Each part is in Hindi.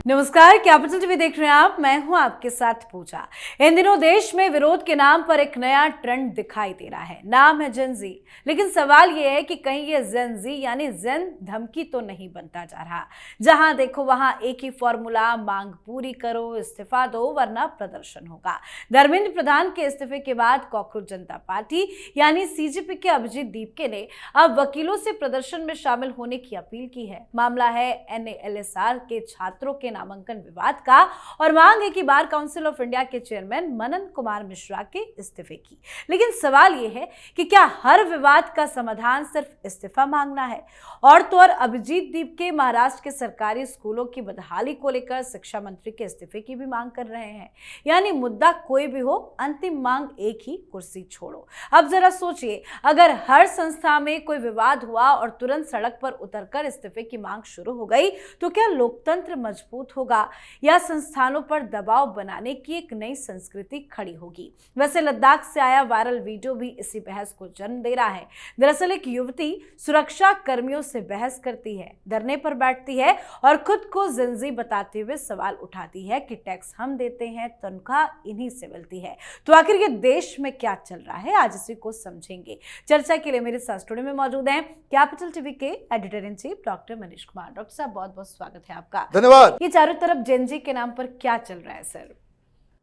नमस्कार, कैपिटल टीवी देख रहे हैं आप। मैं हूं आपके साथ पूजा। इन दिनों देश में विरोध के नाम पर एक नया ट्रेंड दिखाई दे रहा है। नाम है जेन जी। लेकिन सवाल यह है कि कहीं ये जेन जी यानी जेन धमकी तो नहीं बनता जा रहा। जहां देखो वहां एक ही फॉर्मूला, मांग पूरी करो, इस्तीफा दो वरना प्रदर्शन होगा। धर्मेंद्र प्रधान के इस्तीफे के बाद कॉकरोच जनता पार्टी यानी सीजेपी के अभिजीत दीपके ने अब वकीलों से प्रदर्शन में शामिल होने की अपील की है। मामला है NALSR के छात्रों के नामांकन विवाद का और मांग है कि बार काउंसिल ऑफ इंडिया के चेयरमैन मनन कुमार मिश्रा के इस्तीफे की। लेकिन सवाल यह है कि क्या हर विवाद का समाधान सिर्फ इस्तीफा मांगना है? और तो और अभिजीत दीपके महाराष्ट्र के सरकारी स्कूलों की बदहाली को लेकर शिक्षा मंत्री के इस्तीफे की भी मांग कर रहे हैं। यानी मुद्दा कोई भी हो, अंतिम मांग एक ही, कुर्सी छोड़ो। अब जरा सोचिए, अगर हर संस्था में कोई विवाद हुआ और तुरंत सड़क पर उतरकर इस्तीफे की मांग शुरू हो गई तो क्या लोकतंत्र मजबूत होगा या संस्थानों पर दबाव बनाने की एक नई संस्कृति खड़ी होगी? वैसे लद्दाख से आया वायरल वीडियो भी इसी बहस को जन्म दे रहा है। दरअसल एक युवती सुरक्षा कर्मियों से बहस करती है, धरने पर बैठती है और खुद को जिंजी बताते हुए सवाल उठाती है कि टैक्स हम देते हैं, तनख्वाह इन्हीं से मिलती है। तो आखिर ये देश में क्या चल रहा है, आज इसी को समझेंगे। चर्चा के लिए मेरे साथ स्टूडियो में मौजूद हैं कैपिटल टीवी के editor in chief doctor Manish Kumar. Doctor साहब, बहुत बहुत स्वागत है आपका। धन्यवाद। ये चारों तरफ जेनजी के नाम पर क्या चल रहा है सर?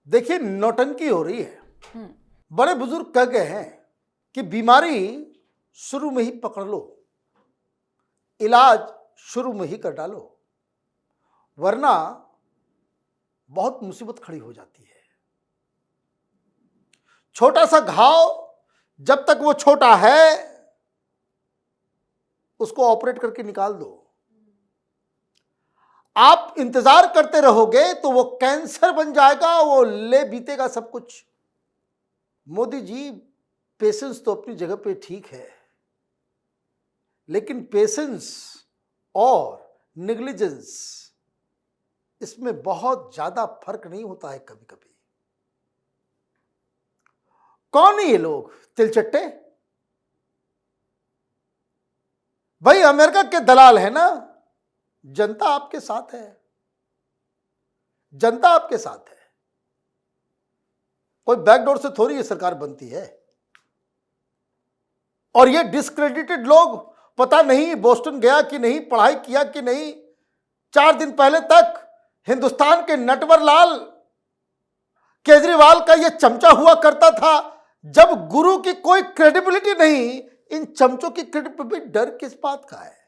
देखिए, नौटंकी हो रही है। बड़े बुजुर्ग कह गए हैं कि बीमारी शुरू में ही पकड़ लो, इलाज शुरू में ही कर डालो, वरना बहुत मुसीबत खड़ी हो जाती है। छोटा सा घाव जब तक वो छोटा है उसको ऑपरेट करके निकाल दो। आप इंतजार करते रहोगे तो वो कैंसर बन जाएगा, वो ले बीतेगा सब कुछ। मोदी जी, पेशेंस तो अपनी जगह पे ठीक है, लेकिन पेशेंस और नेग्लिजेंस, इसमें बहुत ज्यादा फर्क नहीं होता है कभी कभी। कौन है ये लोग तिलचट्टे? भाई अमेरिका के दलाल है ना। जनता आपके साथ है, जनता आपके साथ है। कोई बैकडोर से थोड़ी ये सरकार बनती है। और ये डिस्क्रेडिटेड लोग, पता नहीं बोस्टन गया कि नहीं, पढ़ाई किया कि नहीं। 4 दिन पहले तक हिंदुस्तान के नटवर लाल केजरीवाल का ये चमचा हुआ करता था। जब गुरु की कोई क्रेडिबिलिटी नहीं, इन चमचों की क्रेडिबिलिटी, डर किस बात का है?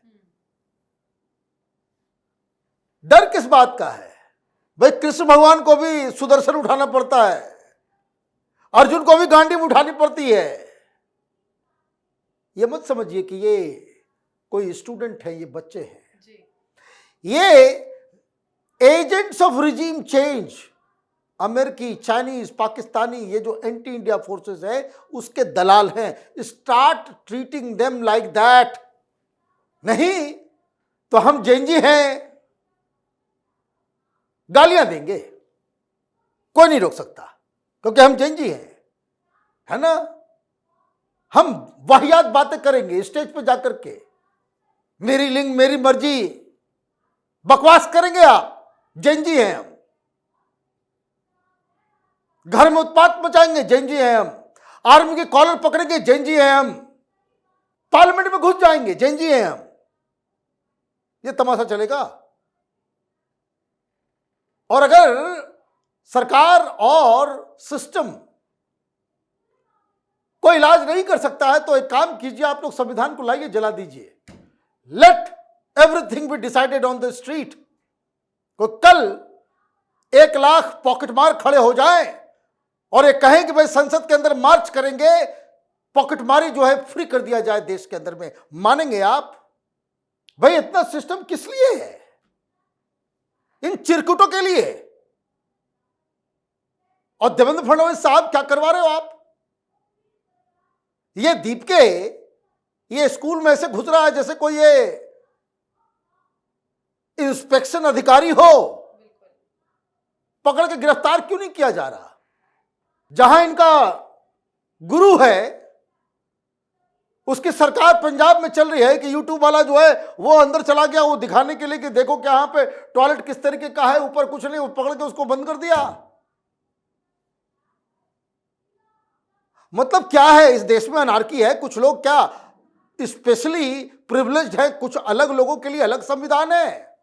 डर किस बात का है? भाई कृष्ण भगवान को भी सुदर्शन उठाना पड़ता है, अर्जुन को भी गांडीव उठानी पड़ती है। ये मत समझिए कि ये कोई स्टूडेंट है, ये बच्चे हैं जी। ये एजेंट्स ऑफ रिजीम चेंज, अमेरिकी, चाइनीज, पाकिस्तानी, ये जो एंटी इंडिया फोर्सेस है उसके दलाल हैं। Start treating them like that. नहीं तो हम जेनजी हैं, गालियां देंगे, कोई नहीं रोक सकता, क्योंकि हम जेनजी हैं, है ना। हम वाहियात बातें करेंगे स्टेज पे जाकर के, मेरी लिंग मेरी मर्जी, बकवास करेंगे आप। जेनजी हैं हम। घर में उत्पात मचाएंगे, जेनजी हैं हम। आर्मी के कॉलर पकड़ेंगे, जेनजी हैं हम। पार्लियामेंट में घुस जाएंगे, जेनजी हैं हम। ये तमाशा चलेगा। और अगर सरकार और सिस्टम कोई इलाज नहीं कर सकता है तो एक काम कीजिए, आप लोग संविधान को लाइए, जला दीजिए। Late everything be decided on the street. तो कल 1 लाख पॉकेटमार खड़े हो जाए और ये कहें कि भाई संसद के अंदर मार्च करेंगे, पॉकेटमारी जो है फ्री कर दिया जाए देश के अंदर में, मानेंगे आप? भाई इतना सिस्टम किस लिए है? इन चिरकुटों के लिए। और देवेंद्र फडणवीस साहब, क्या करवा रहे हो आप? ये दीपके ये स्कूल में ऐसे घुस रहा है जैसे कोई ये इंस्पेक्शन अधिकारी हो। पकड़ के गिरफ्तार क्यों नहीं किया जा रहा? जहां इनका गुरु है उसकी सरकार पंजाब में चल रही है कि यूट्यूब वाला जो है वो अंदर चला गया, वो दिखाने के लिए कि देखो कि यहाँ पे टॉयलेट किस तरीके का है, ऊपर कुछ नहीं, वो पकड़ के उसको बंद कर दिया। मतलब क्या है, इस देश में अनार्की है। कुछ लोग क्या स्पेशली प्रिविलेज्ड है, कुछ अलग लोगों के लिए अलग संविधान है।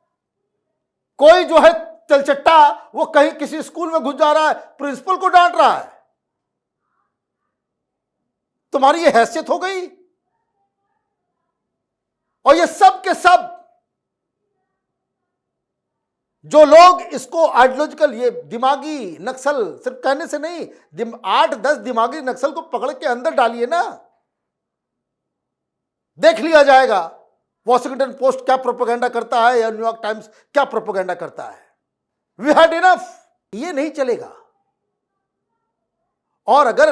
कोई जो है तलचट्टा वो कहीं किसी स्कूल में घुस जा रहा है, प्रिंसिपल को डांट रहा है। तुम्हारी ये हैसियत हो गई। और ये सब के सब जो लोग इसको आइडियोलॉजिकल, ये दिमागी नक्सल, सिर्फ कहने से नहीं, 8-10 दिमागी नक्सल को पकड़ के अंदर डालिए ना, देख लिया जाएगा वॉशिंगटन पोस्ट क्या प्रोपेगेंडा करता है या न्यूयॉर्क टाइम्स क्या प्रोपेगेंडा करता है। We had enough. ये नहीं चलेगा। और अगर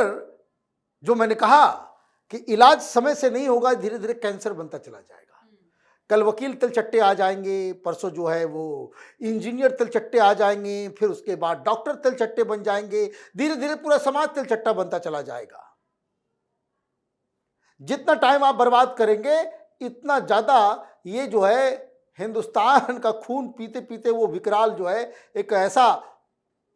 जो मैंने कहा कि इलाज समय से नहीं होगा, धीरे धीरे कैंसर बनता चला जाएगा। कल वकील तिलचट्टे आ जाएंगे, परसों जो है वो इंजीनियर तिलचट्टे आ जाएंगे, फिर उसके बाद डॉक्टर तिलचट्टे बन जाएंगे, धीरे धीरे पूरा समाज तिलचट्टा बनता चला जाएगा। जितना टाइम आप बर्बाद करेंगे इतना ज्यादा ये जो है हिंदुस्तान का खून पीते पीते वो विकराल जो है एक ऐसा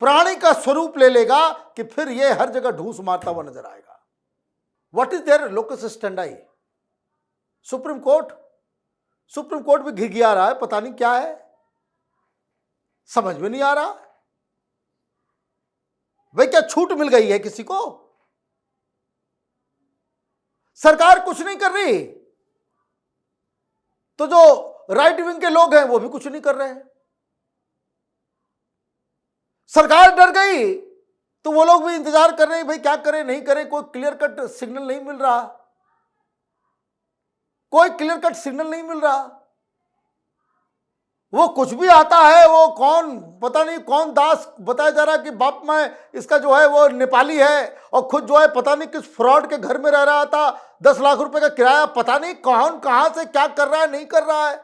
प्राणी का स्वरूप ले लेगा कि फिर ये हर जगह ढूंस मारता हुआ नजर आएगा। What is there locus standi? Supreme court भी घिघिया रहा है, पता नहीं क्या है, समझ में नहीं आ रहा। भाई क्या छूट मिल गई है किसी को? सरकार कुछ नहीं कर रही, तो जो राइट विंग के लोग हैं वो भी कुछ नहीं कर रहे हैं। सरकार डर गई तो वो लोग भी इंतजार कर रहे हैं, भाई क्या करें नहीं करें, कोई क्लियर कट सिग्नल नहीं मिल रहा, कोई क्लियर कट सिग्नल नहीं मिल रहा। वो कुछ भी आता है, वो कौन पता नहीं कौन दास बताया जा रहा कि बाप में इसका जो है वो नेपाली है और खुद जो है पता नहीं किस फ्रॉड के घर में रह रहा था, 10 लाख रुपए का किराया, पता नहीं कौन कहां से क्या कर रहा है नहीं कर रहा है।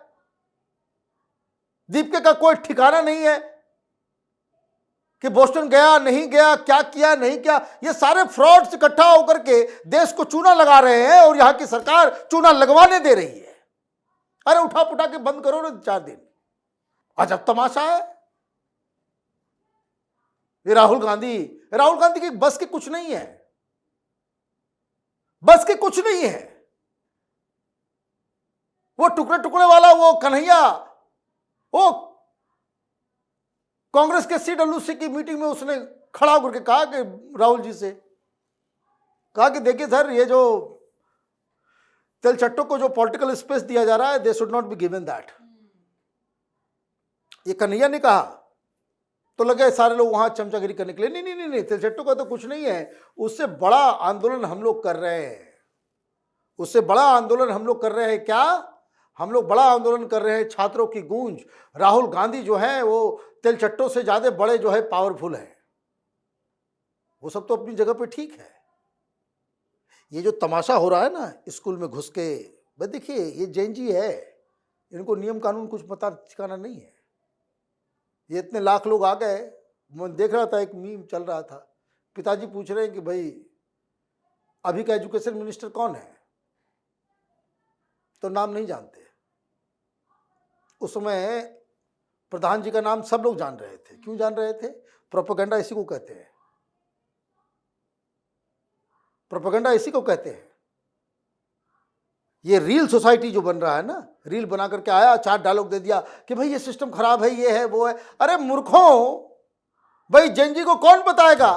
दीपिका का कोई ठिकाना नहीं है कि बोस्टन गया नहीं गया, क्या किया नहीं किया। ये सारे फ्रॉड्स इकट्ठा होकर के देश को चूना लगा रहे हैं और यहां की सरकार चूना लगवाने दे रही है। अरे उठा पुठा के बंद करो ना 4 दिन। अजब तमाशा है। ये राहुल गांधी की बस के कुछ नहीं है, बस के कुछ नहीं है। वो टुकड़े टुकड़े वाला वो कन्हैया, वो कांग्रेस के CWC की मीटिंग में उसने खड़ा होकर के कहा कि राहुल जी से कहा कि देखिए सर, ये जो तिलचट्टों को जो पॉलिटिकल स्पेस दिया जा रहा है, they should not be given that. ये कन्हैया ने कहा तो लगे सारे लोग वहां चमचागिरी करने के लिए, नहीं नहीं नहीं नहीं, तिलचट्टों का तो कुछ नहीं है, उससे बड़ा आंदोलन हम लोग कर रहे हैं, उससे बड़ा आंदोलन हम लोग कर रहे हैं। क्या? हम लोग बड़ा आंदोलन कर रहे हैं, छात्रों की गूंज। राहुल गांधी जो है वो तिलचट्टों से ज्यादा बड़े जो है पावरफुल है। वो सब तो अपनी जगह पे ठीक है। ये जो तमाशा हो रहा है ना स्कूल में घुस के, भाई देखिए ये जैन जी है, इनको नियम कानून कुछ पता ठिकाना नहीं है। ये इतने लाख लोग आ गए। मैं देख रहा था एक मीम चल रहा था, पिताजी पूछ रहे हैं कि भाई अभी का एजुकेशन मिनिस्टर कौन है, तो नाम नहीं जानते। उस समय प्रधान जी का नाम सब लोग जान रहे थे। क्यों जान रहे थे? प्रोपेगेंडा इसी को कहते हैं, प्रोपेगेंडा इसी को कहते हैं। ये रील सोसाइटी जो बन रहा है ना, रील बना करके आया, 4 डायलॉग दे दिया कि भाई ये सिस्टम खराब है, ये है वो है। अरे मूर्खों, भाई जैन जी को कौन बताएगा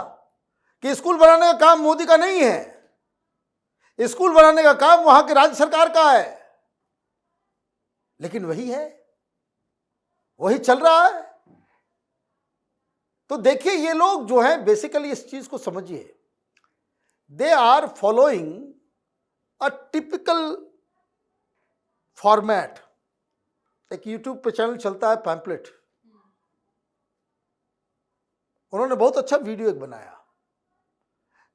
कि स्कूल बनाने का काम मोदी का नहीं है, स्कूल बनाने का काम वहां की राज्य सरकार का है। लेकिन वही है, वही चल रहा है। तो देखिए ये लोग जो हैं बेसिकली इस चीज को समझिए, they are following a typical format. एक यूट्यूब पे चैनल चलता है पैम्पलेट, उन्होंने बहुत अच्छा वीडियो एक बनाया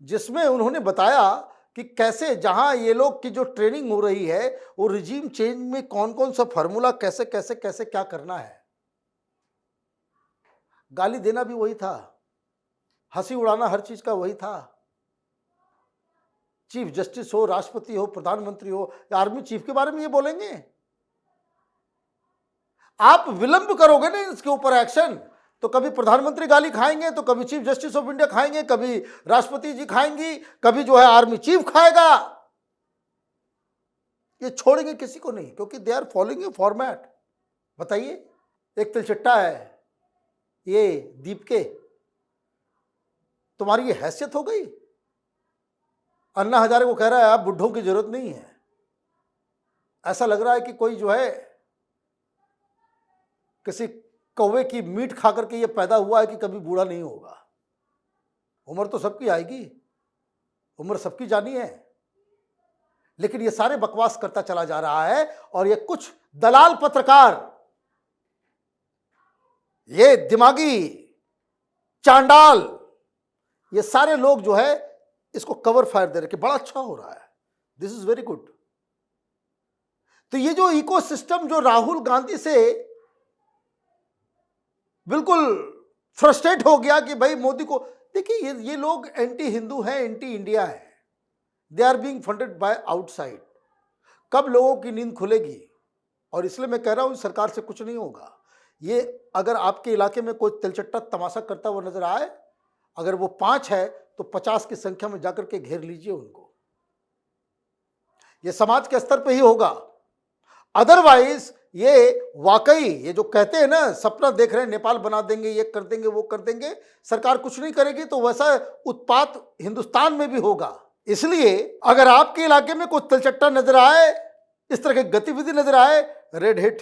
जिसमें उन्होंने बताया कि कैसे जहां ये लोग की जो ट्रेनिंग हो रही है वो रिजीम चेंज में कौन कौन सा फार्मूला कैसे कैसे कैसे क्या करना है। गाली देना भी वही था, हंसी उड़ाना हर चीज का वही था। चीफ जस्टिस हो, राष्ट्रपति हो, प्रधानमंत्री हो या आर्मी चीफ के बारे में ये बोलेंगे? आप विलंब करोगे ना इसके ऊपर एक्शन, तो कभी प्रधानमंत्री गाली खाएंगे, तो कभी चीफ जस्टिस ऑफ इंडिया खाएंगे, कभी राष्ट्रपति जी खाएंगी, कभी जो है आर्मी चीफ खाएगा। ये छोड़ेंगे किसी को नहीं, क्योंकि they are following a format. बताइए, एक तिलचिट्टा है ये दीप के, तुम्हारी ये हैसियत हो गई? अन्ना हजारे को कह रहा है आप बुढ़ों की जरूरत नहीं है। ऐसा लग रहा है कि कोई जो है किसी कौवे की मीट खा करके ये पैदा हुआ है कि कभी बूढ़ा नहीं होगा। उम्र तो सबकी आएगी, उम्र सबकी जानी है, लेकिन ये सारे बकवास करता चला जा रहा है। और ये कुछ दलाल पत्रकार, ये दिमागी चांडाल, ये सारे लोग जो है इसको कवर फायर दे रहे कि बड़ा अच्छा हो रहा है, दिस इज वेरी गुड। तो ये जो इकोसिस्टम जो राहुल गांधी से बिल्कुल फ्रस्ट्रेट हो गया कि भाई मोदी को, देखिए ये लोग एंटी हिंदू हैं, एंटी इंडिया है, they are being funded by outside. कब लोगों की नींद खुलेगी? और इसलिए मैं कह रहा हूं सरकार से कुछ नहीं होगा। ये अगर आपके इलाके में कोई तिलचट्टा तमाशा करता हुआ नजर आए, अगर वो 5 है तो 50 की संख्या में जाकर के घेर लीजिए उनको। ये समाज के स्तर पे ही होगा, अदरवाइज ये वाकई ये जो कहते हैं ना सपना देख रहे हैं नेपाल बना देंगे, ये कर देंगे, वो कर देंगे, सरकार कुछ नहीं करेगी तो वैसा उत्पात हिंदुस्तान में भी होगा। इसलिए अगर आपके इलाके में कोई तिलचट्टा नजर आए, इस तरह की गतिविधि नजर आए, रेड हिट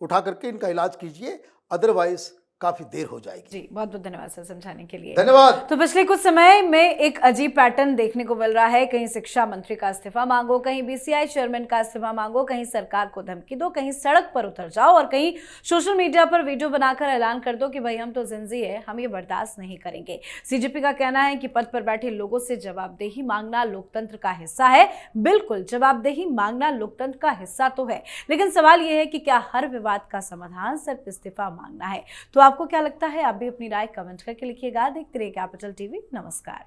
उठा करके इनका इलाज कीजिए, अदरवाइज काफी देर हो जाएगी। जी, बहुत बहुत धन्यवाद सर समझाने के लिए। धन्यवाद। तो पिछले कुछ समय में एक अजीब पैटर्न देखने को मिल रहा है, कहीं शिक्षा मंत्री का इस्तीफा मांगो, कहीं बीसीआई चेयरमैन का इस्तीफा मांगो, कहीं सरकार को धमकी दो, कहीं सड़क पर उतर जाओ और कहीं सोशल मीडिया पर वीडियो बनाकर ऐलान कर दो कि भाई हम तो जिंजी है, हम ये बर्दाश्त नहीं करेंगे। सीजेपी का कहना है कि पद पर बैठे लोगों से जवाबदेही मांगना लोकतंत्र का हिस्सा है। बिल्कुल, जवाबदेही मांगना लोकतंत्र का हिस्सा तो है, लेकिन सवाल यह है कि क्या हर विवाद का समाधान सिर्फ इस्तीफा मांगना है? तो आपको क्या लगता है? आप भी अपनी राय कमेंट करके लिखिएगा। देखते रहिए कैपिटल टीवी। नमस्कार।